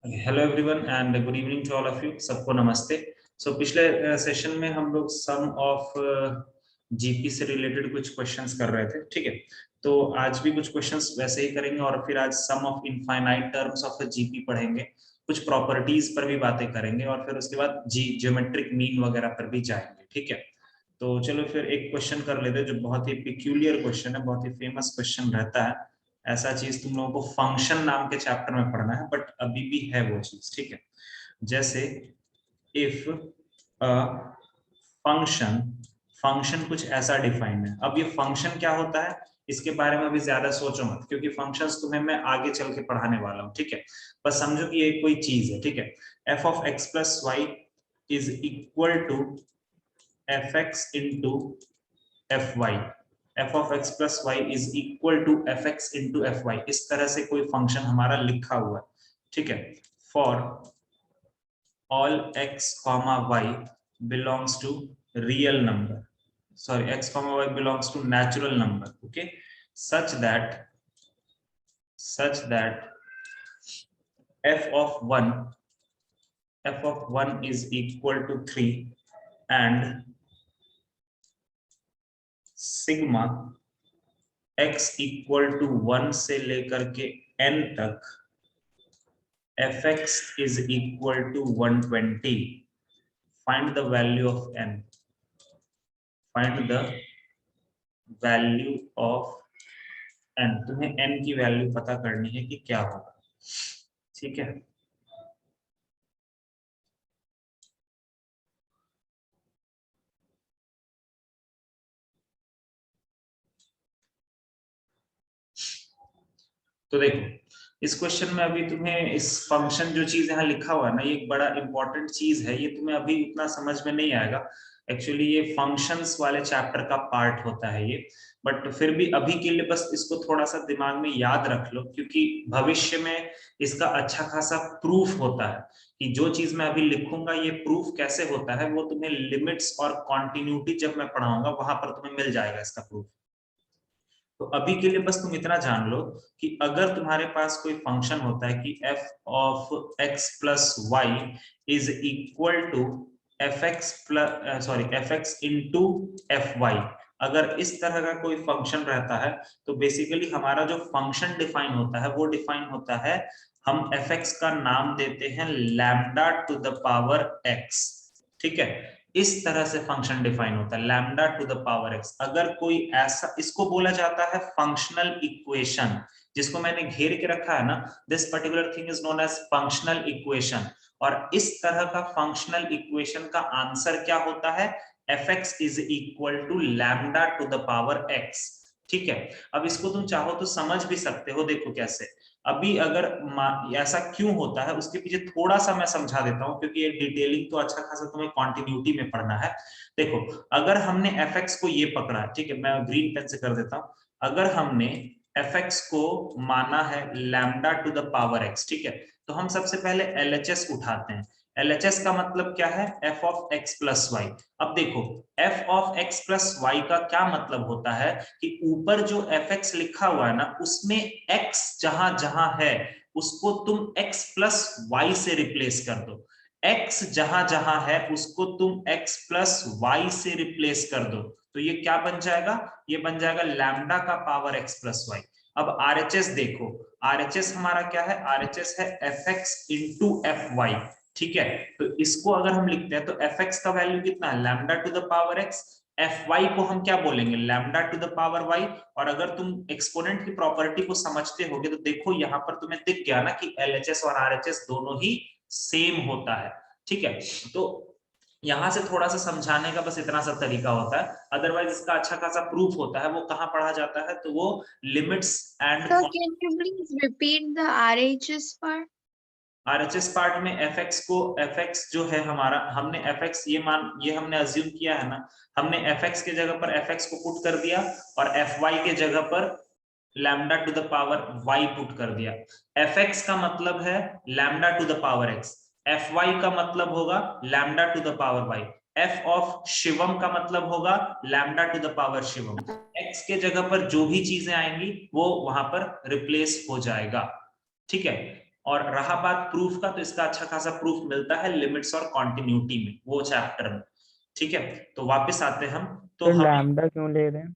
Hello everyone and good evening to all of you. सबको नमस्ते। पिछले सेशन में हम लोग सम ऑफ जीपी से रिलेटेड कुछ क्वेश्चंस कर रहे थे, ठीक है। तो आज भी कुछ क्वेश्चंस वैसे ही करेंगे और फिर आज sum of infinite terms of GP पढ़ेंगे, कुछ प्रॉपर्टीज पर भी बातें करेंगे और फिर उसके बाद ज्योमेट्रिक मीन वगैरह पर भी जाएंगे, ठीक है। तो चलो फिर एक क्वेश्चन कर लेते हैं जो बहुत ही पिक्यूलियर क्वेश्चन है, बहुत ही फेमस क्वेश्चन रहता है। ऐसा चीज तुम लोगों को फंक्शन नाम के चैप्टर में पढ़ना है, बट अभी भी है वो चीज, ठीक है। जैसे इफ अ फंक्शन, फंक्शन कुछ ऐसा डिफाइंड है। अब ये फंक्शन क्या होता है इसके बारे में अभी ज्यादा सोचो मत, क्योंकि फंक्शंस तुम्हें मैं आगे चल के पढ़ाने वाला हूँ, ठीक है। बस समझो कि ये कोई चीज है, ठीक है। F of x plus y is equal to f x into f y. F of x plus y is equal to f x into f y, इस तरह से कोई फंक्शन हमारा लिखा हुआ है, ठीक है। For all x comma y belongs to real number, sorry, x comma y belongs to natural number, okay, such that f of 1 is equal to 3 and sigma x equal to 1 से लेकर के n तक fx is equal to 120. Find the value of n. Find the value of n. तुम्हें n की value पता करनी है कि क्या होगा, ठीक है। तो देखो इस क्वेश्चन में अभी तुम्हें इस फंक्शन जो चीज यहाँ लिखा हुआ है ना, ये एक बड़ा इंपॉर्टेंट चीज है। ये तुम्हें अभी उतना समझ में नहीं आएगा, एक्चुअली ये फंक्शंस वाले चैप्टर का पार्ट होता है ये। बट फिर भी अभी के लिए बस इसको थोड़ा सा दिमाग में याद रख लो, क्योंकि भविष्य में इसका अच्छा खासा प्रूफ होता है कि जो चीज मैं अभी लिखूंगा ये प्रूफ कैसे होता है, वो तुम्हें लिमिट्स और कॉन्टिन्यूटी जब मैं पढ़ाऊंगा वहां पर तुम्हें मिल जाएगा इसका प्रूफ। तो अभी के लिए बस तुम इतना जान लो कि अगर तुम्हारे पास कोई फंक्शन होता है कि f of x plus y is equal to f x plus sorry f x into f y, अगर इस तरह का कोई फंक्शन रहता है तो बेसिकली हमारा जो फंक्शन डिफाइन होता है वो डिफाइन होता है, हम एफ एक्स का नाम देते हैं lambda to the power x, ठीक है। इस तरह से फंक्शन डिफाइन होता है lambda to the power x. अगर कोई ऐसा, इसको बोला जाता है फंक्शनल इक्वेशन, जिसको मैंने घेर के रखा है ना, this particular thing is known as functional equation. और इस तरह का फंक्शनल इक्वेशन का आंसर क्या होता है, f x is equal to lambda to the power x, ठीक है। अब इसको तुम चाहो तो समझ भी सकते हो, देखो कैसे। अभी अगर ऐसा क्यों होता है उसके पीछे थोड़ा सा मैं समझा देता हूं, क्योंकि ये डिटेलिंग तो अच्छा खासा तुम्हें कॉन्टिन्यूटी में पढ़ना है। देखो अगर हमने एफ एक्स को ये पकड़ा, ठीक है, मैं ग्रीन पेन से कर देता हूं। अगर हमने एफ एक्स को माना है lambda to the power x, ठीक है, तो हम सबसे पहले एलएचएस उठाते हैं। एलएचएस का मतलब क्या है, f of x plus y. अब देखो f of x plus y का क्या मतलब होता है कि ऊपर जो एफ एक्स लिखा हुआ है ना, उसमें एक्स जहां जहां है उसको तुम एक्स प्लस वाई से रिप्लेस कर दो। एक्स जहां जहां है उसको तुम एक्स प्लस वाई से रिप्लेस कर दो, तो ये क्या बन जाएगा, ये बन जाएगा लैम्डा का पावर एक्स प्लस वाई। अब आरएचएस देखो, आरएचएस हमारा क्या है, आरएचएस है f x into f y, ठीक है। तो इसको अगर हम लिखते हैं तो एफ एक्स का वैल्यू कितना है, lambda to the power x, f y को हम क्या बोलेंगे, lambda to the power y. और अगर तुम एक्सपोनेंट की प्रॉपर्टी को समझते होगे तो देखो यहां पर तुम्हें दिख गया ना कि एलएचएस और आरएचएस दोनों ही सेम होता है, ठीक है। तो यहां से थोड़ा सा समझाने का बस इतना सा तरीका होता है, अदरवाइज इसका अच्छा खासा प्रूफ होता है। वो कहां पढ़ा जाता है, तो वो limits and So can you please repeat the RHS part? RHS part में एफ एक्स को, एफ एक्स जो है हमारा, हमने एफ एक्स ये हमने अज्यूम किया है ना, हमने एफ एक्स के जगह पर एफ एक्स को पुट कर दिया और एफ वाई के जगह पर lambda to the power y put कर दिया। एफ एक्स का मतलब है lambda to the power x, f y का मतलब होगा lambda to the power y, f of Shivam का मतलब होगा lambda to the power Shivam. X के जगह पर जो भी चीजें आएंगी वो वहां पर रिप्लेस हो जाएगा, ठीक है। और रहा बात प्रूफ का, तो इसका अच्छा खासा प्रूफ मिलता है लिमिट्स और कॉन्टिन्यूटी में, वो चैप्टर में। ठीक है, तो वापस आते हम, तो हम लैम्डा क्यों ले रहे हैं?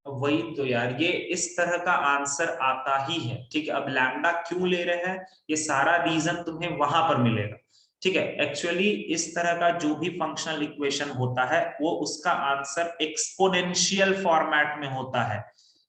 वही तो यार, ये इस तरह का आंसर आता ही है। ठीक है, अब लैम्डा क्यों ले रहे हैं, ये सारा रीजन तुम्हें वहां पर मिलेगा। ठीक है, एक्चुअली इस तरह का जो भी फंक्शनल इक्वेशन होता है वो उसका आंसर एक्सपोनेंशियल फॉर्मेट में होता है।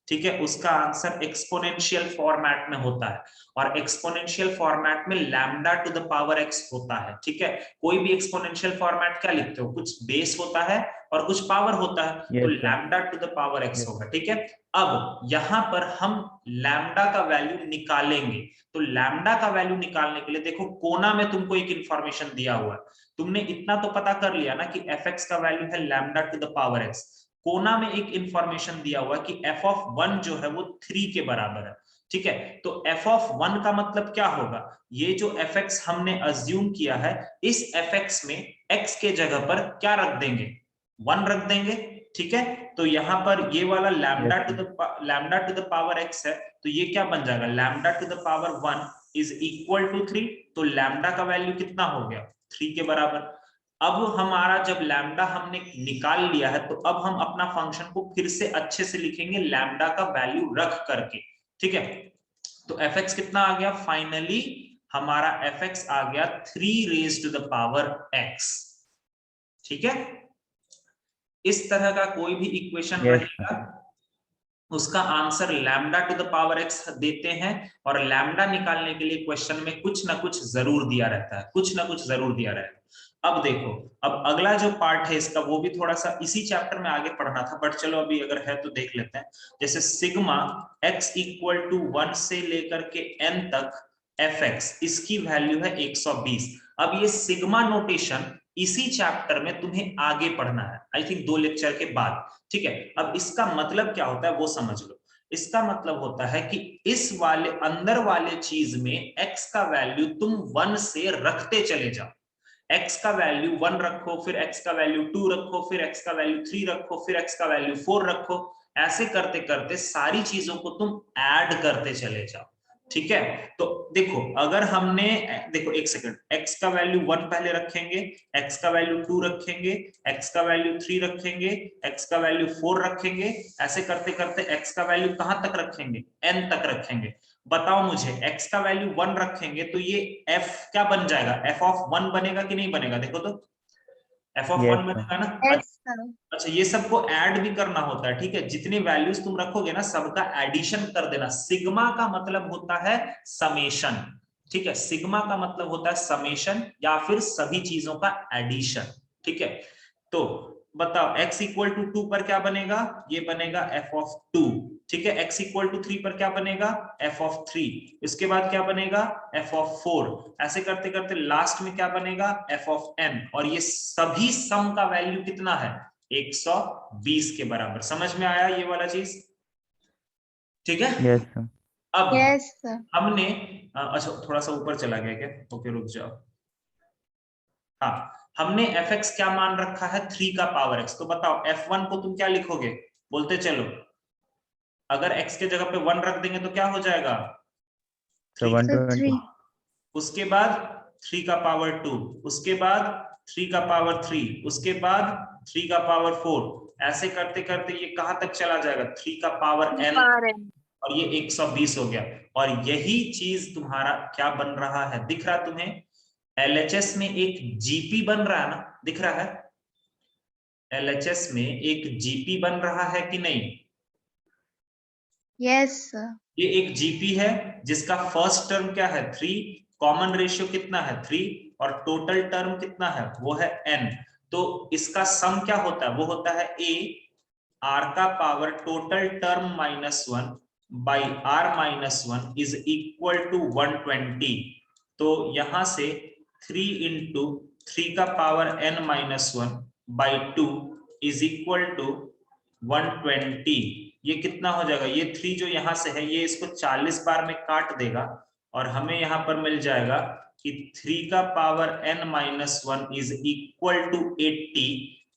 ठीक है, उसका आंसर एक्सपोनेंशियल फॉर्मेट में होता है, और एक्सपोनेंशियल फॉर्मेट में lambda to the power x होता है। ठीक है, कोई भी एक्सपोनेंशियल फॉर्मेट क्या लिखते हो, कुछ बेस होता है और कुछ पावर होता है, तो Yes, sir. Lambda to the power x Yes. होगा। ठीक है, अब यहां पर हम लैम्डा का वैल्यू निकालेंगे। तो लैम्डा का वैल्यू निकालने के लिए देखो, कोना में तुमको एक इंफॉर्मेशन दिया हुआ है, तुमने इतना तो पता कर लिया ना कि एफ एक्स का वैल्यू है lambda to the power x. कोना में एक इंफॉर्मेशन दिया हुआ है कि एफ ऑफ 1 जो है वो 3 के बराबर है। ठीक है, तो एफ ऑफ 1 का मतलब क्या होगा, ये जो एफ एक्स हमने अज्यूम किया है, इस एफ एक्स में एक्स के जगह पर क्या रख देंगे, 1 रख देंगे। ठीक है, तो यहां पर ये वाला lambda to the power x है, तो ये क्या बन जाएगा, lambda to the power 1 is equal to 3। तो लैम्डा का वैल्यू कितना हो गया, 3 के बराबर। अब हमारा जब लैम्डा हमने निकाल लिया है, तो अब हम अपना फंक्शन को फिर से अच्छे से लिखेंगे लैम्डा का वैल्यू रख करके। ठीक है, तो एफ एक्स कितना आ गया, फाइनली हमारा एफ एक्स आ गया 3 raise to the power x. ठीक है, इस तरह का कोई भी इक्वेशन रहेगा, उसका answer lambda to the power x देते हैं, और लैम्डा निकालने के लिए क्वेश्चन में कुछ ना कुछ जरूर दिया रहता है, कुछ ना कुछ जरूर दिया रहेगा। अब देखो, अब अगला जो पार्ट है इसका, वो भी थोड़ा सा इसी चैप्टर में आगे पढ़ना था, बट चलो अभी अगर है तो देख लेते हैं। जैसे सिग्मा x इक्वल टू 1 से लेकर के n तक एफ एक्स, इसकी वैल्यू है 120। अब ये सिग्मा नोटेशन इसी चैप्टर में तुम्हें आगे पढ़ना है, आई थिंक 2 लेक्चर के बाद। ठीक है, अब इसका मतलब क्या होता है वो समझ लो। इसका मतलब होता है कि इस वाले अंदर वाले चीज में x का वैल्यू तुम 1 से रखते चले जाओ। x का वैल्यू 1 रखो, फिर x का वैल्यू 2 रखो, फिर x का वैल्यू 3 रखो, फिर x का वैल्यू 4 रखो। ऐसे करते करते सारी चीजों को तुम ऐड करते चले जाओ। ठीक है, तो देखो, अगर हमने, देखो एक सेकंड, x का वैल्यू 1 पहले रखेंगे, x का वैल्यू 2 रखेंगे, x का वैल्यू 3 रखेंगे, x का वैल्यू 4 रखेंगे। ऐसे करते करते x का वैल्यू कहां तक रखेंगे, n तक रखेंगे। बताओ मुझे, x का वैल्यू 1 रखेंगे तो ये f क्या बन जाएगा, f ऑफ 1 बनेगा कि नहीं बनेगा, देखो तो f ऑफ 1 बनेगा ना। Yes, sir. अच्छा, ये सबको ऐड भी करना होता है। ठीक है, जितनी वैल्यूज तुम रखोगे ना, सबका एडिशन कर देना। सिग्मा का मतलब होता है समेशन। ठीक है, सिग्मा का मतलब होता है समेशन या फिर सभी चीजों का एडिशन। ठीक है, तो बताओ x इक्वल टू 2 पर क्या बनेगा, ये बनेगा f ऑफ 2। ठीक है, x इक्वल टू 3 पर क्या बनेगा, f ऑफ 3। इसके बाद क्या बनेगा, f ऑफ 4। ऐसे करते करते लास्ट में क्या बनेगा, f ऑफ n। और ये सभी सम का वैल्यू कितना है, 120 के बराबर। समझ में आया ये वाला चीज? ठीक है, Yes, sir. अब Yes, sir. हमने, अच्छा थोड़ा सा ऊपर चला गया क्या, ओके रुक जाओ। हाँ, हमने एफ एक्स क्या मान रखा है, 3 का पावर एक्स। तो बताओ f1 को तुम क्या लिखोगे, बोलते चलो। अगर x के जगह पे 1 रख देंगे तो क्या हो जाएगा, So 3। So 120. 3. उसके बाद 3 का पावर 2, उसके बाद 3 का पावर 3, उसके बाद 3 का पावर 4। ऐसे करते करते ये कहां तक चला जाएगा, 3 का पावर n, और ये 120 हो गया। और यही चीज तुम्हारा क्या बन रहा है, दिख रहा तुम्हें, LHS में एक जीपी बन रहा है ना, दिख रहा है, LHS में एक जीपी बन रहा है कि नहीं। Yes, sir. ये एक जीपी है जिसका फर्स्ट टर्म क्या है, 3, कॉमन रेशियो कितना है 3, और टोटल टर्म कितना है, वो है n। तो इसका सम क्या होता है, वो होता है a r का power total term -1 by r -1 is equal to 120। तो यहां से 3 इंटू 3 का power n-1 by 2 is equal to 120। ये कितना हो जाएगा, ये 3 जो यहां से है ये इसको 40 बार में काट देगा, और हमें यहां पर मिल जाएगा कि 3 का power n-1 is equal to 80।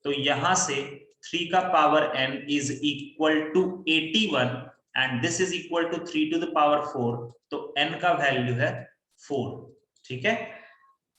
तो यहां से 3 का power n is equal to 81 and this is equal to 3 to the power 4। तो n का वैल्यू है 4। ठीक है,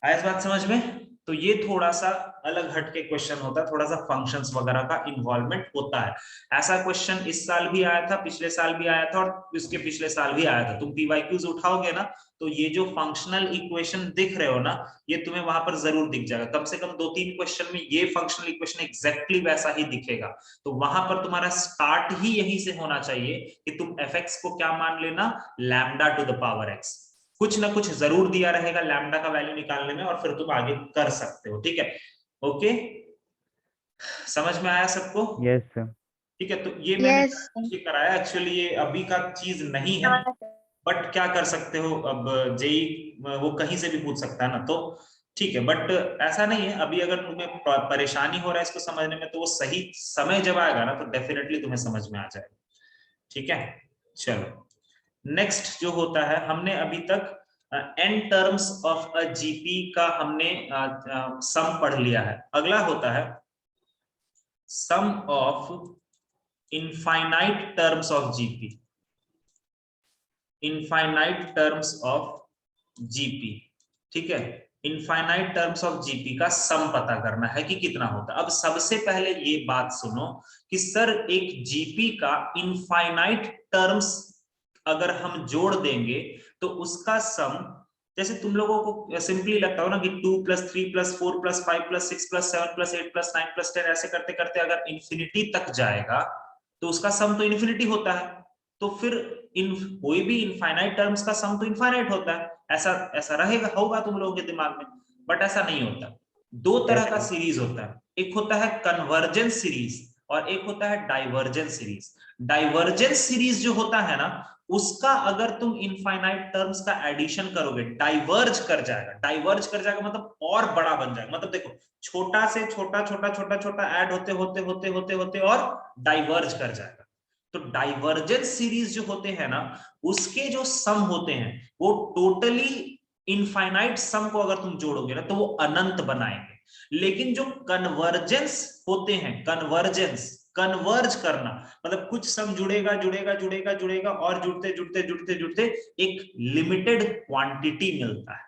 आया इस बात समझ में? तो ये थोड़ा सा अलग हटके क्वेश्चन होता है, थोड़ा सा फंक्शंस वगैरह का इन्वॉल्वमेंट होता है। ऐसा क्वेश्चन इस साल भी आया था, पिछले साल भी आया था और इसके पिछले साल भी आया था। तुम पीवाईक्यूज उठाओगे ना तो ये जो फंक्शनल इक्वेशन दिख रहे हो ना, ये तुम्हें वहां पर जरूर दिख जाएगा। कम से कम 2-3 क्वेश्चन में ये फंक्शनल इक्वेशन एग्जैक्टली वैसा ही दिखेगा। तो वहां पर तुम्हारा स्टार्ट ही यहीं से होना चाहिए कि तुम fx को क्या मान लेना, lambda to the power x। कुछ ना कुछ जरूर दिया रहेगा लैम्डा का वैल्यू निकालने में, और फिर तुम आगे कर सकते हो। ठीक है, ओके, समझ में आया सबको? Yes sir. ठीक है, तो ये मैंने Yes. कराया, एक्चुअली ये अभी का चीज नहीं है, बट क्या कर सकते हो, अब जेई वो कहीं से भी पूछ सकता है ना, तो ठीक है। बट ऐसा नहीं है, अभी अगर तुम्हें परेशानी हो रहा है इसको समझने में, तो वो सही समय जब आएगा ना तो डेफिनेटली तुम्हें समझ में आ जाएगा। ठीक है, चलो नेक्स्ट जो होता है, हमने अभी तक n terms of a GP का हमने सम पढ़ लिया है। अगला होता है sum of infinite terms of GP. Infinite terms of GP, ठीक है, इनफाइनाइट टर्म्स ऑफ जीपी का सम पता करना है कि कितना होता है। अब सबसे पहले ये बात सुनो कि सर एक जीपी का इनफाइनाइट टर्म्स अगर हम जोड़ देंगे तो उसका सम, जैसे तुम लोगों को सिंपली लगता हो ना कि 2 + 3 + 4 + 5 + 6 + 7 + 8 + 9 + 10 ऐसे करते करते अगर इंफिनिटी तक जाएगा तो उसका सम तो इंफिनिटी होता है। तो फिर कोई भी इनफाइनाइट टर्म्स का सम तो इनफाइनाइट होता है, ऐसा ऐसा रहेगा, होगा तुम लोगों के दिमाग में, बट ऐसा नहीं होता। दो तरह का सीरीज होता है, एक होता है कन्वर्जेंस सीरीज और एक होता है डाइवर्जेंस सीरीज। डाइवर्जेंस सीरीज जो होता है ना, उसका अगर तुम इनफाइनाइट टर्म्स का एडिशन करोगे डाइवर्ज कर जाएगा। डाइवर्ज कर जाएगा मतलब और बड़ा बन जाएगा। मतलब देखो, छोटा से छोटा छोटा छोटा छोटा ऐड होते होते होते होते होते और डाइवर्ज कर जाएगा। तो डाइवर्जेंस सीरीज जो होते हैं ना, उसके जो सम होते हैं वो टोटली इनफाइनाइट सम को अगर तुम जोड़ोगे ना तो वो अनंत बनाएंगे। लेकिन जो कन्वर्जेंस होते हैं, कन्वर्जेंस कन्वर्ज करना मतलब कुछ सम जुड़ेगा जुड़ेगा जुड़ेगा जुड़ेगा और जुड़ते जुड़ते जुड़ते जुड़ते एक लिमिटेड क्वांटिटी मिलता है।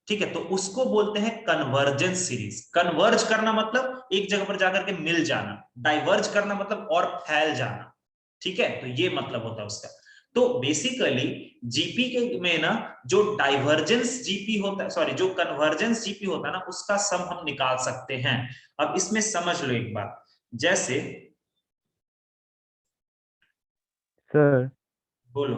ठीक है, तो उसको बोलते हैं कन्वर्जेंस सीरीज। कन्वर्ज करना मतलब एक जगह पर जाकर के मिल जाना, डाइवर्ज करना मतलब और फैल जाना। ठीक है, तो ये मतलब होता है उसका। तो बेसिकली जीपी के में ना जो डाइवर्जेंस जीपी होता है, सॉरी जो कन्वर्जेंस जीपी होता है ना, उसका सम हम निकाल सकते हैं। अब इसमें समझ लो एक बात, जैसे सर बोलो।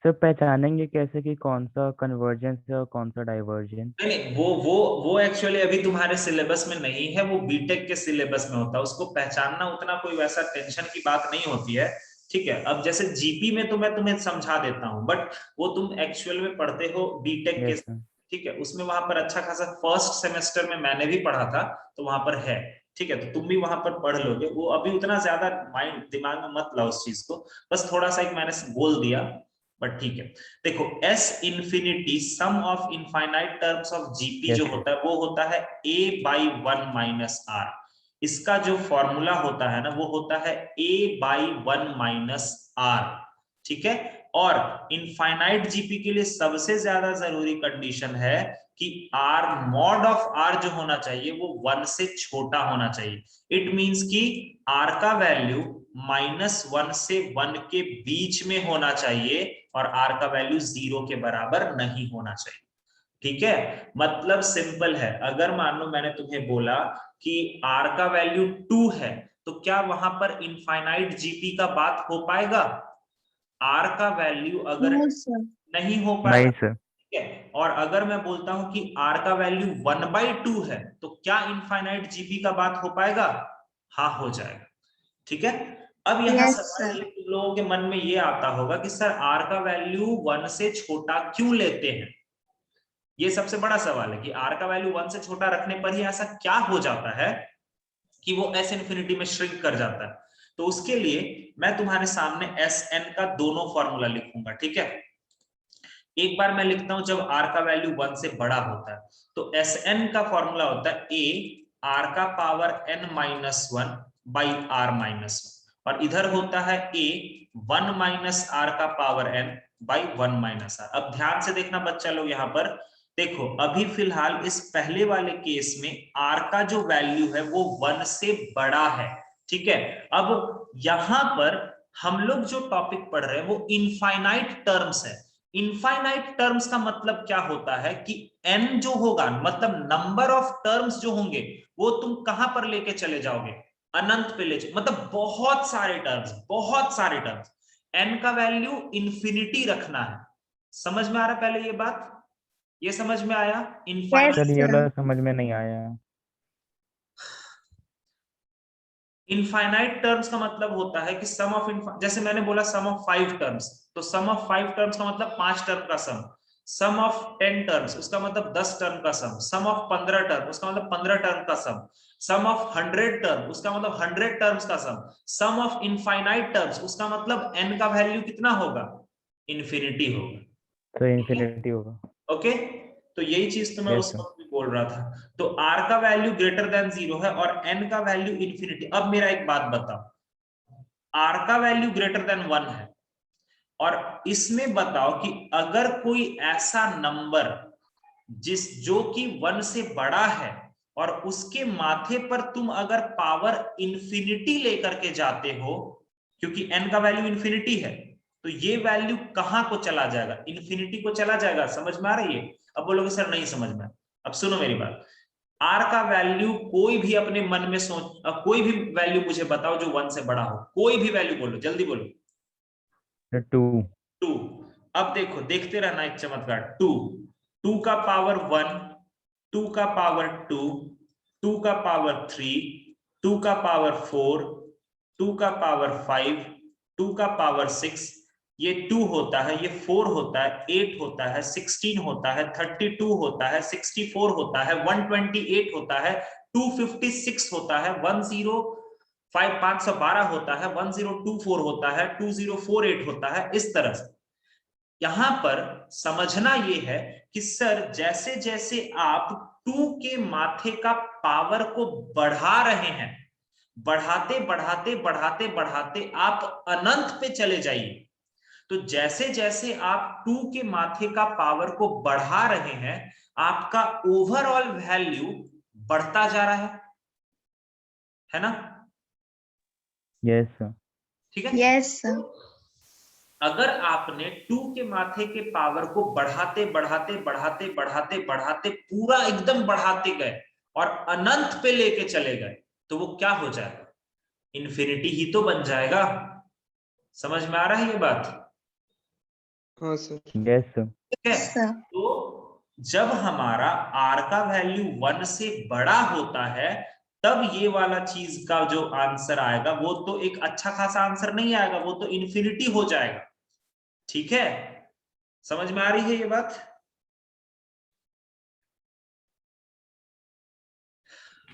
सर पहचानेंगे कैसे कि कौन सा कन्वर्जेंस है और कौन सा डाइवर्जेंस? नहीं, वो एक्चुअली अभी तुम्हारे सिलेबस में नहीं है, वो बीटेक के सिलेबस में होता है। उसको पहचानना उतना कोई वैसा टेंशन की बात नहीं होती है। ठीक है, अब जैसे जीपी में तो मैं तुम्हें समझा देता हूँ, बट वो तुम एक्चुअल में पढ़ते हो बीटेक के। Yes sir. ठीक है, उसमें वहां पर अच्छा खासा फर्स्ट सेमेस्टर में मैंने भी पढ़ा था, तो वहां पर है। ठीक है, तो तुम भी वहां पर पढ़ लोगे। वो अभी उतना ज्यादा माइंड दिमाग में मत लाओ उस चीज को, बस थोड़ा सा एक मैंने बोल दिया, बट ठीक है। देखो S infinity sum of infinite terms of GP जो होता है वो होता है a/1 - r। इसका जो फॉर्मूला होता है ना वो होता है a/1 - r। ठीक है, और इनफाइनाइट जीपी के लिए सबसे ज्यादा जरूरी कंडीशन है कि r मॉड ऑफ r जो होना चाहिए वो 1 से छोटा होना चाहिए। इट मींस कि r का वैल्यू -1 से 1 के बीच में होना चाहिए और r का वैल्यू 0 के बराबर नहीं होना चाहिए। ठीक है, मतलब सिंपल है। अगर मान लो मैंने तुम्हें बोला कि r का वैल्यू 2 है, तो क्या वहां पर इनफाइनाइट जीपी का बात हो पाएगा? r का वैल्यू अगर No, sir. नहीं हो पाएगा। नहीं सर। ठीक है, और अगर मैं बोलता हूं कि r का वैल्यू 1/2 है, तो क्या इनफाइनाइट जीपी का बात हो पाएगा? हाँ, हो जाएगा। ठीक है, अब यहाँ Yes, सवाल sir. ये तुम लोगों के मन में ये आता होगा कि सर r का वैल्यू 1 से छोटा क्यों लेते हैं? ये सबसे बड़ा सवाल है कि r का वैल्यू 1 से छोटा रखने पर ही ऐसा क्या हो जाता है कि वो s इंफिनिटी में श्रिंक कर जाता है। तो उसके लिए मैं तुम्हारे सामने Sn का दोनों फॉर्मूला लिखूंगा। ठीक है, एक बार मैं लिखता हूं जब r का वैल्यू 1 से बड़ा होता है, तो Sn का फॉर्मूला होता है a r का पावर n - 1 by r - 1। और इधर होता है a 1 माइनस आर का power n by 1 minus r. अब ध्यान से देखना बच्चा लोग, यहाँ पर देखो अभी फिलहाल इस पहले वाले केस में r का जो वैल्यू है वो 1 से बड़ा है, ठीक है। अब यहां पर हम लोग जो टॉपिक पढ़ रहे हैं वो इनफाइनाइट टर्म्स है। इनफाइनाइट टर्म्स का मतलब क्या होता है कि n जो होगा, मतलब नंबर ऑफ टर्म्स जो होंगे वो तुम कहां पर लेके चले जाओगे, अनंत पे ले, मतलब बहुत सारे टर्म्स। n का वैल्यू इंफिनिटी रखना है। समझ में आ रहा पहले ये बात? ये समझ में आया? इनफाइनाइट सर ये वाला समझ में नहीं आया। इनफाइनाइट टर्म्स का मतलब होता है कि सम ऑफ, जैसे मैंने बोला सम ऑफ 5 टर्म्स, तो सम ऑफ 5 टर्म्स का मतलब 5 टर्म का सम ऑफ 10 टर्म्स उसका मतलब 10 टर्म का सम ऑफ 15 टर्म उसका मतलब 15 टर्म का सम ऑफ 100 टर्म उसका मतलब 100 टर्म्स का सम ऑफ इनफाइनाइट टर्म्स उसका मतलब n का वैल्यू कितना होगा, इंफिनिटी होगा। तो इन्फिनिटी होगा। ओके, तो यही चीज तो मैं यस उस सर। वक्त भी बोल रहा था। तो r का वैल्यू ग्रेटर देन 0 है और n का वैल्यू इंफिनिटी। अब मेरा एक बात बताओ, r का वैल्यू ग्रेटर देन 1 है और इसमें बताओ कि अगर कोई ऐसा नंबर जो कि 1 से बड़ा है और उसके माथे पर तुम अगर पावर इंफिनिटी लेकर के जाते हो, क्योंकि n का वैल्यू इंफिनिटी है, तो ये वैल्यू कहां को चला जाएगा, इंफिनिटी को चला जाएगा। समझ में आ रही है? अब बोलोगे सर नहीं समझ में। अब सुनो मेरी बात, r का वैल्यू कोई भी अपने मन में सोच, कोई भी वैल्यू मुझे बताओ जो 1 से बड़ा हो, कोई भी वैल्यू बोलो, जल्दी बोलो। 2। 2। अब देखो, देखते रहना एक चमत्कार। 2 का पावर 1, 2 का पावर 2, 2 का पावर 3, 2 का पावर 4, 2 का पावर 5, 2 का पावर 6, ये 2 होता है, ये 4 होता है, 8 होता है, 16 होता है, 32 होता है, 64 होता है, 128 होता है, 256 होता है, 512 होता है, 1024 होता है, 2048 होता है, इस तरह से। यहां पर समझना यह है कि सर जैसे जैसे आप 2 के माथे का पावर को बढ़ा रहे हैं, बढ़ाते बढ़ाते बढ़ाते बढ़ाते आप अनंत पे चले जाइए। तो जैसे जैसे आप 2 के माथे का पावर को बढ़ा रहे हैं, आपका ओवरऑल वैल्यू बढ़ता जा रहा है ना? Yes sir. ठीक है। Yes, sir. अगर आपने 2 के माथे के पावर को बढ़ाते बढ़ाते बढ़ाते बढ़ाते बढ़ाते पूरा एकदम बढ़ाते गए और अनंत पे लेके चले गए, तो वो क्या हो जाएगा, इंफिनिटी ही तो बन जाएगा। समझ में आ रहा है ये बात? हाँ सर। Yes sir. ठीक है। Yes, sir. तो जब हमारा r का वैल्यू 1 से बड़ा होता है, तब ये वाला चीज का जो आंसर आएगा वो तो एक अच्छा खासा आंसर नहीं आएगा, वो तो इंफिनिटी हो जाएगा। ठीक है, समझ में आ रही है ये बात?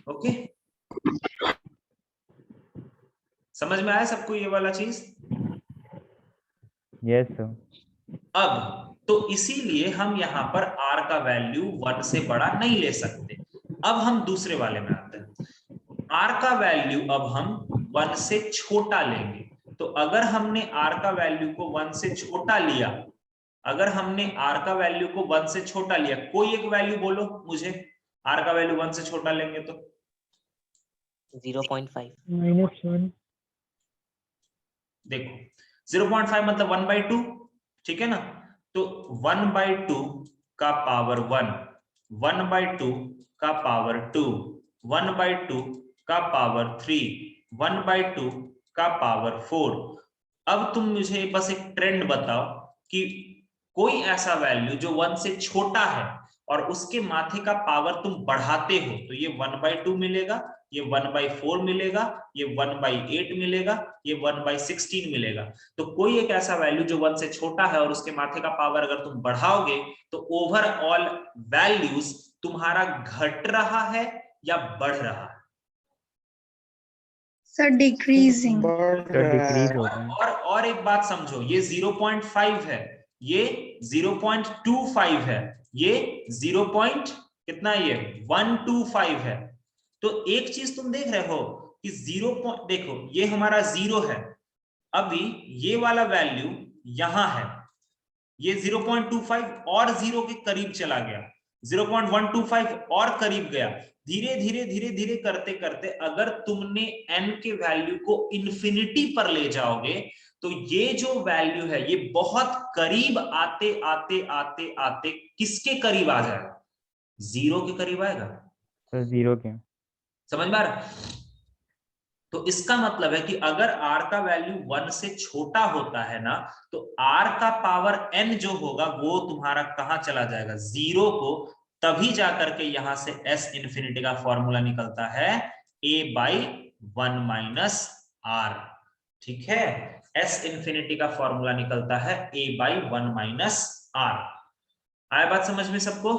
ओके, समझ में आया सबको ये वाला चीज? Yes sir. अब तो इसीलिए हम यहाँ पर r का वैल्यू 1 से बड़ा नहीं ले सकते। अब हम दूसरे वाले में आते हैं। r का वैल्यू अब हम 1 से छोटा लेंगे। तो अगर हमने r का वैल्यू को 1 से छोटा लिया, अगर हमने r का वैल्यू को 1 से छोटा लिया, कोई एक वैल्यू बोलो मुझे, r का वैल्यू 1 से छोटा लेंगे तो 0.5 -1। देखो 0.5 मतलब 1/2, ठीक है ना? तो 1/2 का पावर 1, 1/2 का पावर 2, 1/2 का पावर 3, 1/2 का पावर 4। अब तुम मुझे बस एक ट्रेंड बताओ कि कोई ऐसा वैल्यू जो 1 से छोटा है और उसके माथे का पावर तुम बढ़ाते हो, तो ये 1/2 मिलेगा, ये 1/4 मिलेगा, ये 1/8 मिलेगा, ये 1/16 मिलेगा। तो कोई एक ऐसा वैल्यू जो 1 से छोटा है और उसके माथे का पावर अगर तुम बढ़ाओगे, तो ओवरऑल वैल्यूज तुम्हारा घट रहा है या बढ़ रहा है? Sir, decreasing. बढ़ सर रहा डिक्रीज है। हो रहा है। और एक बात समझो, ये 0.5 है, ये 0.25 है, ये 0. कितना, ये 125 है। तो एक चीज तुम देख रहे हो, कि 0 देखो ये हमारा 0 है, अभी ये वाला वैल्यू यहां है, ये 0.25 और 0 के करीब चला गया, 0.125 और करीब गया, धीरे धीरे धीरे धीरे करते करते अगर तुमने n के वैल्यू को इन्फिनिटी पर ले जाओगे तो ये जो वैल्यू है ये बहुत करीब आते आते आते आते किसके करीब आ जाएगा, 0 के करीब आएगा। सर 0 के। समझ में आ रहा है? तो इसका मतलब है कि अगर r का वैल्यू 1 से छोटा होता है ना तो r का पावर n जो होगा वो तुम्हारा कहां चला जाएगा, 0 को, तभी जाकर के यहां से s इंफिनिटी का फॉर्मूला निकलता है a/1 माइनस r। ठीक है, s इंफिनिटी का फॉर्मूला निकलता है a/1 माइनस r। आया बात समझ में सबको?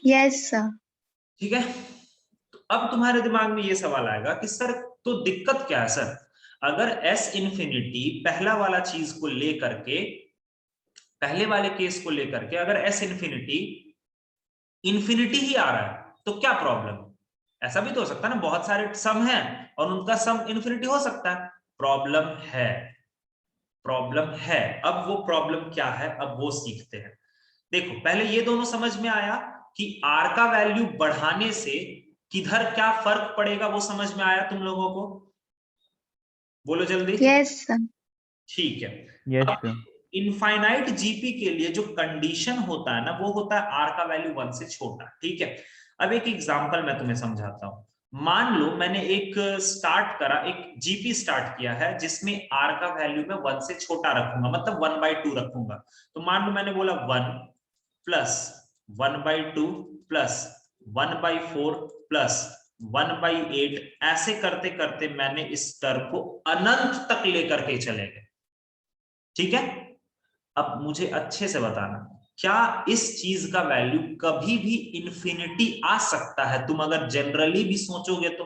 Yes, sir. ठीक है, तो अब तुम्हारे दिमाग में ये सवाल आएगा कि सर तो दिक्कत क्या है सर, अगर s इंफिनिटी पहला वाला चीज को लेकर के, पहले वाले केस को लेकर के अगर s इंफिनिटी इंफिनिटी ही आ रहा है तो क्या प्रॉब्लम? ऐसा भी तो हो सकता है ना, बहुत सारे सम हैं और उनका सम इंफिनिटी हो सकता है। प्रॉब्लम है, प्रॉब्लम है। अब वो प्रॉब्लम क्या है, अब वो सीखते हैं। देखो पहले ये दोनों समझ में आया कि r का वैल्यू बढ़ाने से किधर क्या फर्क पड़ेगा, वो समझ में आया तुम लोगों को? बोलो जल्दी। Yes, sir. ठीक है। यस अब सर। इनफाइनाइट जीपी के लिए जो कंडीशन होता है ना वो होता है r का वैल्यू 1 से छोटा। ठीक है, अब एक एग्जांपल मैं तुम्हें समझाता हूं। मान लो मैंने एक स्टार्ट करा, एक जीपी स्टार्ट किया है जिसमें r का वैल्यू मैं 1 से छोटा रखूंगा, मतलब 1/2 रखूंगा। तो मान लो मैंने बोला 1 प्लस 1/2 प्लस 1/4 प्लस 1/8, ऐसे करते करते मैंने इस टर्म को अनंत तक लेकर के चले गए। ठीक है, अब मुझे अच्छे से बताना, क्या इस चीज का वैल्यू कभी भी इंफिनिटी आ सकता है? तुम अगर जनरली भी सोचोगे तो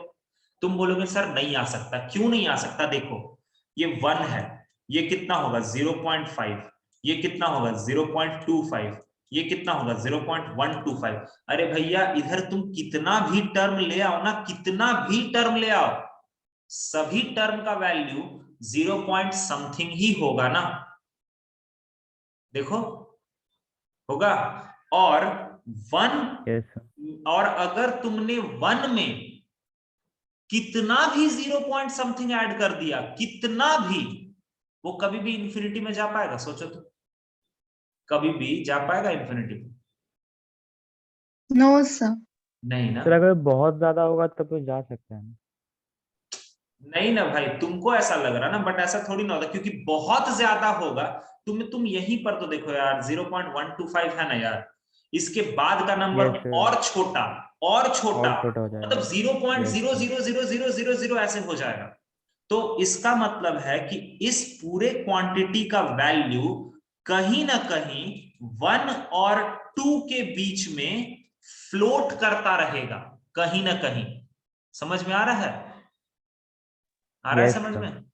तुम बोलोगे सर नहीं आ सकता। क्यों नहीं आ सकता? देखो ये 1 है, ये कितना होगा 0.5, ये कितना होगा 0.25, ये कितना होगा 0.125। अरे भैया इधर तुम कितना भी टर्म ले आओ ना, कितना भी टर्म ले आओ, सभी टर्म का वैल्यू 0 पॉइंट समथिंग ही होगा ना। देखो होगा। और 1, यस सर। और अगर तुमने 1 में कितना भी 0 पॉइंट समथिंग ऐड कर दिया, कितना भी, वो कभी भी इंफिनिटी में जा पाएगा? सोचो तो, कभी भी जा पाएगा इंफिनिटी में? No, sir. नहीं ना। सर अगर बहुत ज्यादा होगा तब तो जा सकता है ना। नहीं ना भाई, तुमको ऐसा लग रहा ना, बट ऐसा थोड़ी ना होता, क्योंकि बहुत ज्यादा होगा। तुम यहीं पर तो देखो यार 0.125 है ना यार, इसके बाद का नंबर यस सर। और छोटा, और छोटा, और छोटा हो मतलब जाएगा। 0.0000000 ऐसे हो जाएगा। तो इसका मतलब है कि इस पूरे क्वांटिटी का वैल्यू कहीं ना कहीं 1 और 2 के बीच में फ्लोट करता रहेगा, कहीं ना कहीं। समझ में आ रहा है? आ रहा है यस समझ सर। में?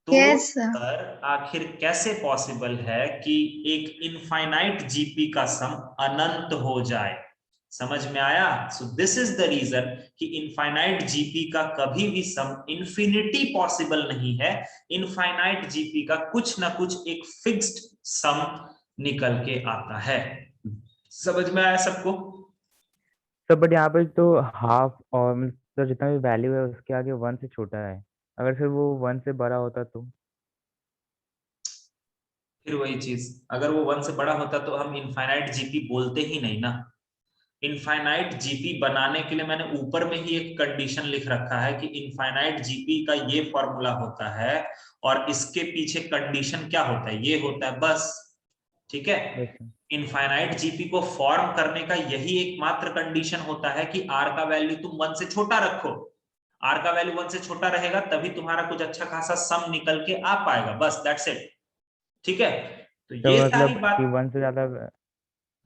तो Yes, sir. सर आखिर कैसे पॉसिबल है कि एक इनफाइनाइट जीपी का सम अनंत हो जाए? समझ में आया? So this is the reason कि इनफाइनाइट जीपी का कभी भी सम इन्फिनिटी पॉसिबल नहीं है। इनफाइनाइट जीपी का कुछ ना कुछ एक फिक्स्ड सम निकल के आता है। समझ में आया सबको? सर बट यहाँ पे तो हाफ और मतलब जितना भी वैल्यू है उसके आगे 1 से छोटा है, अगर फिर वो 1 से बड़ा होता तो? फिर वही चीज, अगर वो 1 से बड़ा होता तो हम इनफाइनाइट जीपी बोलते ही नहीं ना। इनफाइनाइट जीपी बनाने के लिए मैंने ऊपर में ही एक कंडीशन लिख रखा है कि इनफाइनाइट जीपी का ये फॉर्मूला होता है और इसके पीछे कंडीशन क्या होता है, ये होता है, बस। ठीक है, यस सर। इनफाइनाइट जीपी को फॉर्म करने का यही एकमात्र कंडीशन होता है कि आर का वैल्यू तुम 1 से छोटा रखो। आर का वैल्यू 1 से छोटा रहेगा तभी तुम्हारा कुछ अच्छा खासा सम निकल के आ पाएगा, बस दैट्स इट। ठीक है, तो तो ये सारी मतलब कि बात। 1 से ज्यादा,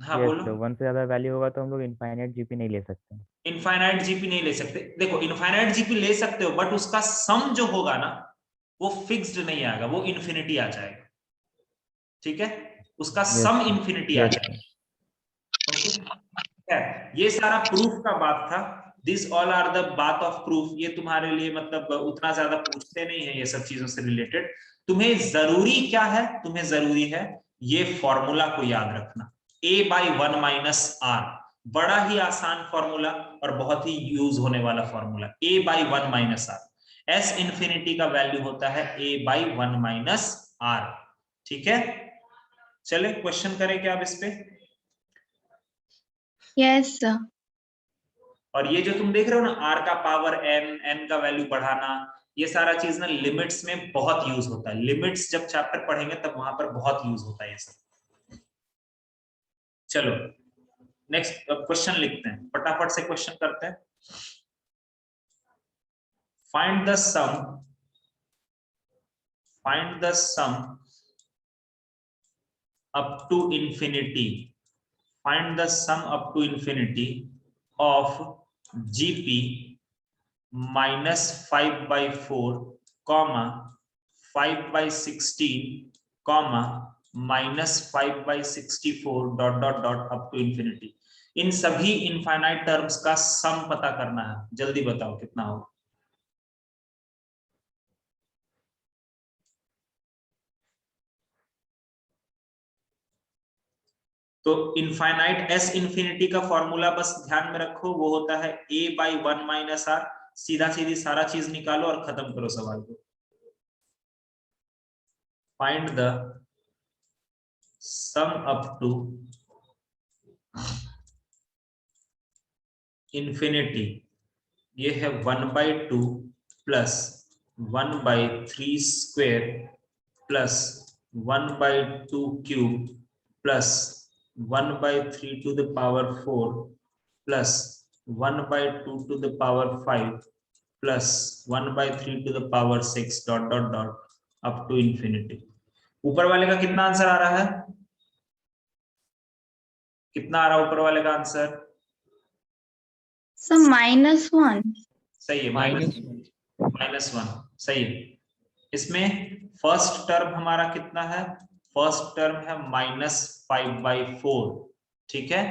हाँ यस बोलो। सर, 1 से ज्यादा वैल्यू होगा तो हम लोग इनफाइनाइट जीपी नहीं ले सकते। इनफाइनाइट जीपी नहीं ले सकते। देखो इनफाइनाइट जीपी ले सकते हो बट उसका सम जो होगा ना वो फिक्स्ड नहीं आएगा, वो इन्फिनिटी आ जाएगा। ठीक है, उसका यस सम सर। इन्फिनिटी आ यस जाएगा। सर। ओके, ये सारा प्रूफ का बात था। दिस ऑल आर द बात ऑफ प्रूफ। ये तुम्हारे लिए मतलब उतना ज्यादा पूछते नहीं है ये सब चीजों से रिलेटेड। तुम्हें जरूरी क्या है, तुम्हें जरूरी है ये फॉर्मूला को याद रखना, a/1 - r। बड़ा ही आसान फॉर्मूला और बहुत ही यूज होने वाला formula, a/1 - r। s infinity का वैल्यू होता है a/1 - r। ठीक है, चले क्वेश्चन करें क्या आप इस पे? Yes, sir. और ये जो तुम देख रहे हो ना r का पावर n, n का वैल्यू बढ़ाना, ये सारा चीज ना लिमिट्स में बहुत यूज होता है। लिमिट्स जब चैप्टर पढ़ेंगे तब वहां पर बहुत यूज होता है ये सब। चलो नेक्स्ट क्वेश्चन लिखते हैं, फटाफट से क्वेश्चन करते हैं। Find the sum up to infinity, find the sum up to infinity of gp -5/4, 5/16, -5/64 ... up to infinity. इन सभी इनफाइनाइट टर्म्स का सम पता करना है, जल्दी बताओ कितना होगा। तो इनफाइनाइट एस इंफिनिटी का फॉर्मूला बस ध्यान में रखो, वो होता है a/1 - r। सीधा सीधी सारा चीज निकालो और खत्म करो सवाल को। Find the sum up to infinity, ये है 1/2 plus 1/3 square plus 1/2 cube plus 1/3 to the power 4 plus 1/2 to the power 5 plus 1/3 to the power 6 ... up to infinity. ऊपर वाले का कितना आंसर आ रहा है? कितना आ रहा है ऊपर वाले का आंसर? So -1. सही है, -1 सही है। इसमें फर्स्ट टर्म हमारा कितना है? फर्स्ट टर्म है -5/4। ठीक है,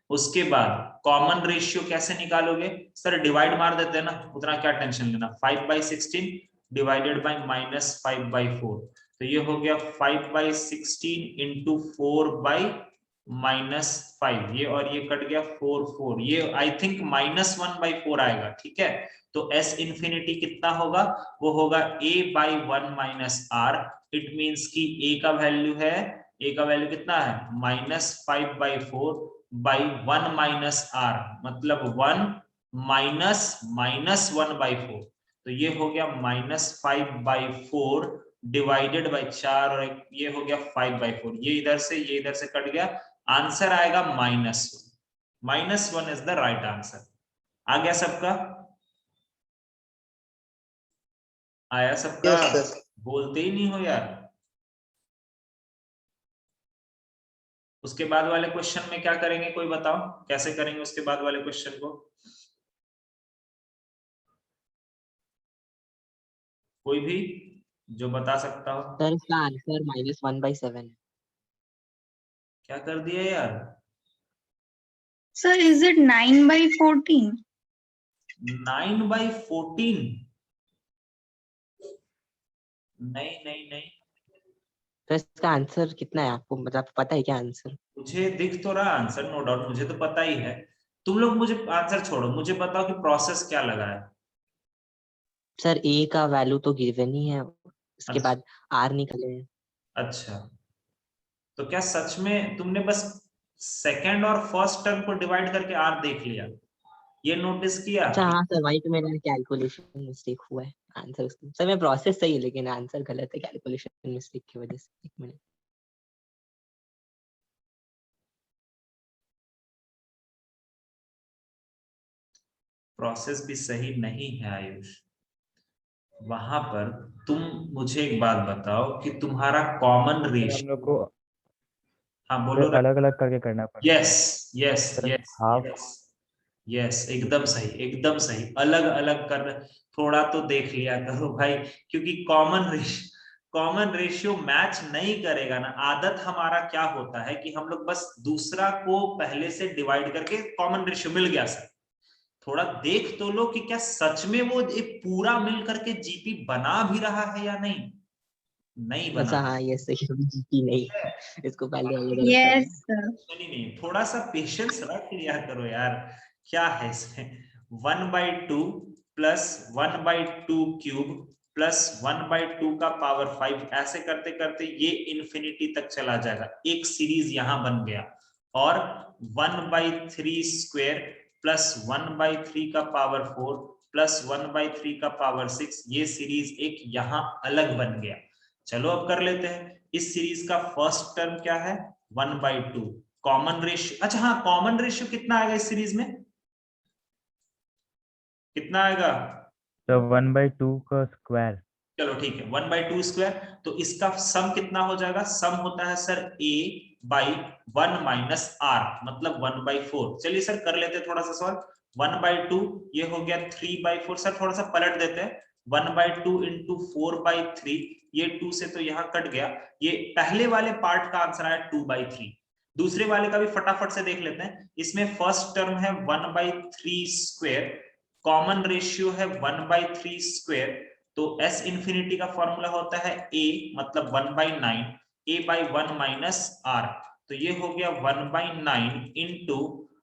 उसके बाद कॉमन रेशियो कैसे निकालोगे? सर डिवाइड मार देते हैं ना, उतना क्या टेंशन लेना। 5/16 डिवाइडेड बाय -5/4, तो ये हो गया 5/16 इंटू 4/-5, ये और ये कट गया 4, ये आई थिंक -1/4 आएगा। ठीक है, तो s इंफिनिटी कितना होगा? वो होगा a/1 - r। इट मींस कि a का वैल्यू है, a का वैल्यू कितना है? -5/4/1 - r, मतलब 1 -1/4। तो ये हो गया -5/4 डिवाइडेड बाय 4, और ये हो गया 5/4। ये इधर से कट गया, आंसर आएगा -1 इज द राइट आंसर। आ गया सबका? आया सबका? Yes, sir. बोलते ही नहीं हो यार। उसके बाद वाले क्वेश्चन में क्या करेंगे, कोई बताओ कैसे करेंगे उसके बाद वाले क्वेश्चन को? कोई भी जो बता सकता हो। सर इसका आंसर -1/7 है। क्या कर दिया यार? Sir, is it 9/14? 9/14? नहीं, तो इसका आंसर कितना है आपको, मतलब पता है क्या आंसर? मुझे दिख तो रहा आंसर, नो डाउट, मुझे तो पता ही है। तुम लोग मुझे आंसर छोड़ो, मुझे बताओ कि प्रोसेस क्या लगा है। सर a का वैल्यू तो गिवन ही है, इसके अच्छा। बाद r निकले हैं। अच्छा, तो क्या सच में तुमने बस सेकंड और फर्स्ट टर्म को डिवाइड करके आर देख लिया? ये नोटिस किया? अच्छा हाँ सर, वही तो मेरा कैलकुलेशन मिस्टेक हुआ है। आंसर सर मैं प्रोसेस सही है लेकिन आंसर गलत है कैलकुलेशन मिस्टेक की वजह से। एक मिनट। प्रोसेस भी सही नहीं है आयुष। वहां पर तुम मुझे एक बात बताओ कि तुम्हारा कॉमन हम रेशियो, लोग को हाँ बोलो। अलग अलग करके करना पड़ेगा। यस हाफ यस, एकदम सही, एकदम सही, अलग अलग कर। थोड़ा तो देख लिया करो भाई, क्योंकि कॉमन रेशियो मैच नहीं करेगा ना। आदत हमारा क्या होता है कि हम लोग बस दूसरा को पहले से डिवाइड करके, कॉमन रेशियो मिल गया सर, थोड़ा देख तो लो कि क्या सच में वो एक पूरा मिल करके जीपी बना भी रहा है या नहीं, नहीं बना। अच्छा हाँ ये सही अभी जीपी नहीं इसको पहले अलग अलग Yes, करना। sir. नहीं नहीं, थोड़ा सा पेशेंस रख लिया करो यार, क्या है इसमें। 1/2 प्लस 1/2 क्यूब प्लस 1/2 का पावर 5, ऐसे करते करते ये इंफिनिटी तक चला जाएगा, एक सीरीज यहां बन गया। और 1/3 स्क्वायर प्लस 1/3 का पावर 4 प्लस 1/3 का पावर 6, ये सीरीज एक यहां अलग बन गया। चलो अब कर लेते हैं। इस सीरीज का फर्स्ट टर्म क्या है, 1/2। कॉमन रेशियो, अच्छा हाँ, कॉमन रेशियो कितना आएगा इस सीरीज में, कितना आएगा? तो 1/2 का स्क्वायर। चलो ठीक है, 1/2 स्क्वायर। तो इसका सम कितना हो जाएगा, सम होता है सर a/1 माइनस r, मतलब 1/4। चलिए सर कर लेते हैं थोड़ा सा सॉल्व। 1/2 ये हो गया 3/4, सर थोड़ा सा पलट देते हैं। 1/2 इंटू 4/3, ये 2 से तो यहाँ कट गया, ये पहले वाले पार्ट का आंसर आया 2/3। दूसरे वाले का भी फटाफट से देख लेते हैं। इसमें फर्स्ट टर्म है 1/3 स्क्वायर, कॉमन रेशियो है 1/3 स्क्वायर। तो s इंफिनिटी का फॉर्मूला होता है a, मतलब 1/9, a/1 माइनस r। तो ये हो गया 1/9 इंटू,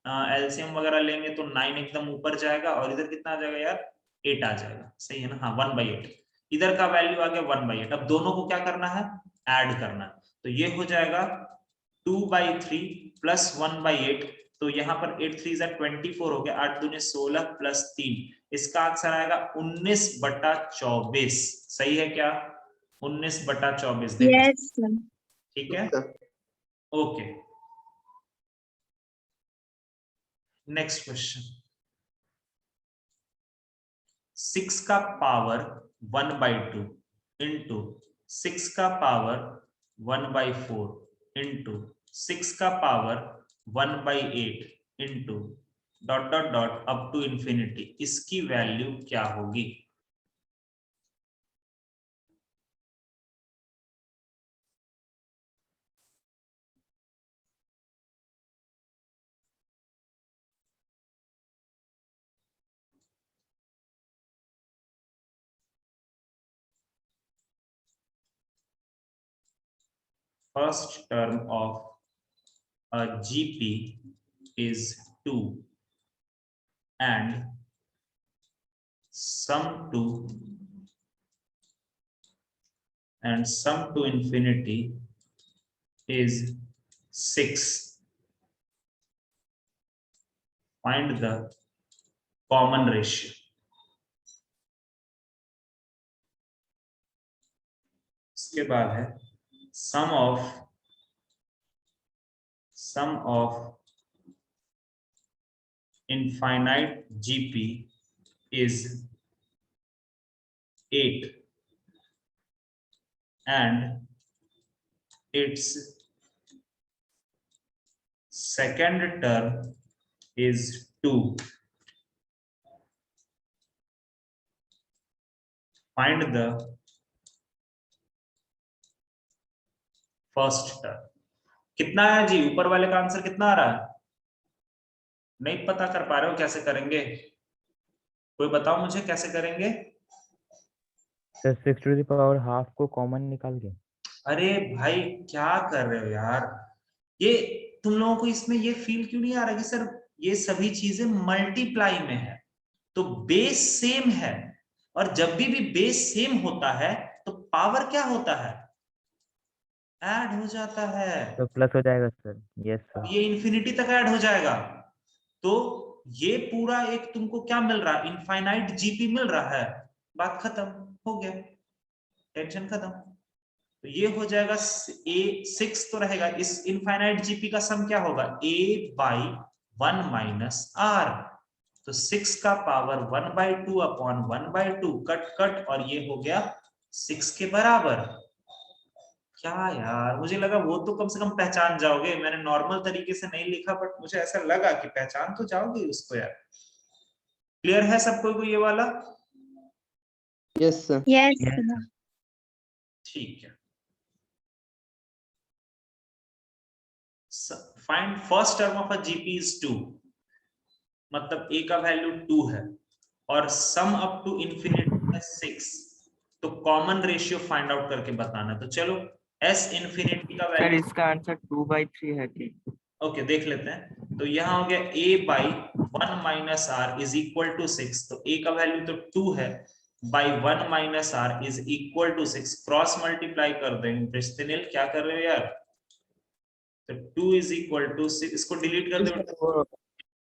एलसीएम वगैरह लेंगे तो 9 एकदम ऊपर जाएगा, और इधर कितना आ जाएगा यार, 8 आ जाएगा, सही है ना, हाँ 1/8। इधर का वैल्यू आ गया 1/8। अब दोनों को क्या करना है, ऐड करना है। तो ये हो जाएगा 2/3 प्लस 1/8। तो यहाँ पर 8 3 24 हो गया, 8 दूनी 16 प्लस 3, इसका आंसर आएगा 19/24। सही है क्या, 19/24 देखो, Yes, sir. ठीक है, ओके। नेक्स्ट क्वेश्चन, 6 का पावर 1/2 इंटू 6 का पावर 1/4 इंटू 6 का power 1/8 into dot dot dot up to infinity, इसकी वैल्यू क्या होगी? First term of a GP is 2 and sum to infinity is 6. Find the common ratio. इसके बाद है sum of infinite GP is 8 and its second term is 2. Find the first term. कितना है जी, ऊपर वाले का आंसर कितना आ रहा है, नहीं पता कर पा रहे हो, कैसे करेंगे, कोई बताओ मुझे कैसे करेंगे? तो 6 टू द पावर हाफ को कॉमन निकाल के। अरे भाई क्या कर रहे हो यार, ये तुम लोगों को इसमें ये फील क्यों नहीं आ रहा कि सर ये सभी चीजें मल्टीप्लाई में है, तो बेस सेम है, और जब भी बेस सेम होता है तो पावर क्या होता है, ऐड हो जाता है। तो प्लस हो जाएगा सर। यस अब सर। ये इंफिनिटी तक ऐड हो जाएगा, तो ये पूरा एक तुमको क्या मिल रहा है, इनफाइनाइट जीपी मिल रहा है, बात खत्म, हो गया, टेंशन खत्म। तो ये हो जाएगा a6 तो रहेगा, इस इनफाइनाइट जीपी का सम क्या होगा, a/1 माइनस r। तो 6 का पावर 1/2 अपॉन 1/2 कट कट, और ये हो गया 6 के बराबर। क्या यार, मुझे लगा वो तो कम से कम पहचान जाओगे, मैंने नॉर्मल तरीके से नहीं लिखा, बट मुझे ऐसा लगा कि पहचान तो जाओगे उसको यार। क्लियर है सबको को ये वाला? Yes sir. Yes, Yes. sir. ठीक है, find first term of a GP is 2. मतलब a का वैल्यू 2 है और सम अप टू इंफिनिटी है 6, तो कॉमन रेशियो फाइंड आउट करके बताना। तो चलो s इंफिनिटी का सर वैल्यू, इसका आंसर 2/3 है कि? ओके देख लेते हैं। तो यहाँ हो गया a by 1 minus r is equal to 6, तो a का वैल्यू तो 2 है, by 1 minus r is equal to 6, cross multiply कर देंगे। सुनील क्या कर रहे हो यार? तो 2 इज इक्वल टू 6, इसको डिलीट कर दो,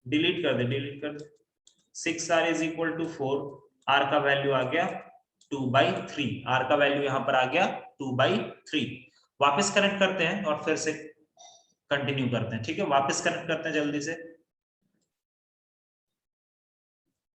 डिलीट कर दे 6 r is equal to 4, r का वैल्यू आ गया 2/3, आर का वैल्यू यहाँ पर आ गया 2/3। वापस कनेक्ट करते हैं और फिर से कंटिन्यू करते हैं, ठीक है? वापस कनेक्ट करते हैं जल्दी से।